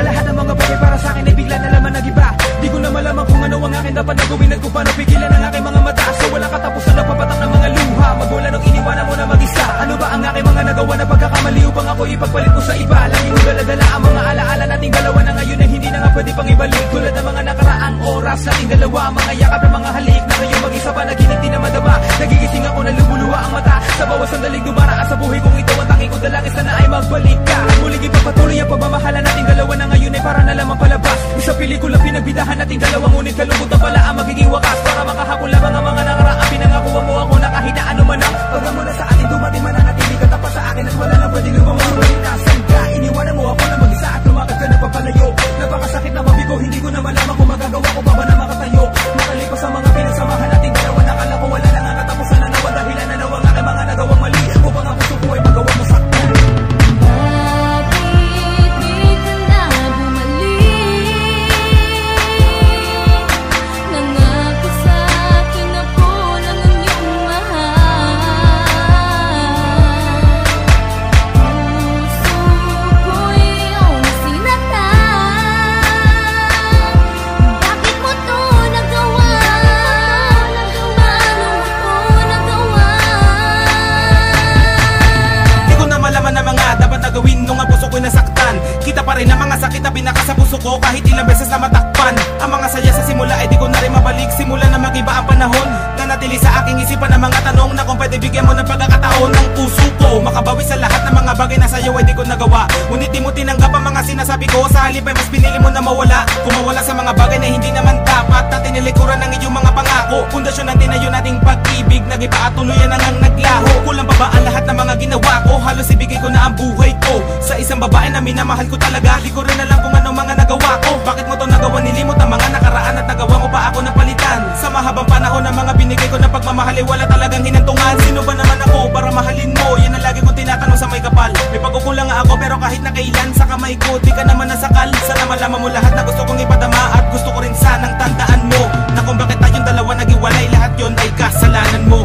Lahat ng mga bagay para sa akin ay bigla na laman nag-iba. Di ko na malaman kung ano ang akin dapat na gawin at kung paano pigilan ang aking mga mata. So walang katapusan na papatak ng mga luha. Magwala nung iniwanan mo na mag-isa. Ano ba ang aking mga nagawa na pagkakamali upang ako ipagpalit mo sa iba? Lagi mo daladala ang mga alaala nating dalawa na ngayon ay hindi na nga pwede pang ibalik. Tulad ng mga nakaraang oras nating dalawa, mga yakap ng mga halik na ngayon mag-isa pa naginig di na madama. Nagigising ako na lumuluha ang mata sa bawat sandaling dumaraan sa buhay kong ito. Ang tanging ko dalangin sana ay magbalik ka. Muling ipagpatuloy ang pagmamahala nating dalawa na ngayon ay para na lamang palabas. Isang pelikula pinagbidahan nating dalawa, ngunit kalungkutan pala ang magiging wakas. Para makahapon lamang ang mga nakaraang pinangakuha mo ako na kahit na ano man ang pag mo na sa atin dumating mananatili ka tapat sa akin at wala na pwedeng lumawas. Ngunit nasan ka? Iniwanan mo ako na mag-isa at lumakad ka na papalayo. Napakasakit na mabigo, hindi ko na malaman kung magagawa ko pa ba na makatayo. Makalipas sa mga pinagsamahan nating dalawa, nakala ko wala na nga katapusan na nawa. Dahilan na nawa ang aking mga nagawang mali upang ang puso ko ay magawa mo saktan. Gawin nung ang puso ko'y nasaktan. Kita pa rin ang mga sakit na binaka sa puso ko kahit ilang beses na matakpan. Ang mga saya sa simula ay di ko na rin mabalik. Simula na mag-iba ang panahon, nanatili sa aking isipan ang mga tanong na kung pwede bigyan mo ng pagkakataon. Ang puso ko makabawi sa lahat ng mga bagay na sa'yo ay di ko nagawa. Ngunit di mo tinanggap ang mga sinasabi ko. Sa halip ay mas pinili mo na mawala. Kumawala sa mga bagay na hindi naman dapat, na tinilikuran ng iyong mga pangako. Pundasyon ang tinayo nating pag-ibig, nag-iba at tuluyan na ngang naglaho. Kulang pa ba ang lahat ng mga ginawa ko? Halos ibigay ko na ang buhay ko sa isang babae na minamahal ko talaga. Di ko rin alam kung ano mga nagawa ko. Bakit mo to nagawa? Nilimot ang mga nakaraan at nagawa mo pa ako napalitan. Sa mahabang panahon na mga binigay ko na pagmamahal ay wala talagang hinantungan. Sino ba naman ako para mahalin mo? Yan ang lagi kong tinatanong sa may kapal. May pagkukulang nga ako pero kahit na kailan sa kamay ko di ka naman nasakal. Sana malaman mo lahat na gusto kong ipadama at gusto ko rin sanang tandaan mo na kung bakit tayong dalawa naghiwalay, lahat yon ay kasalanan mo.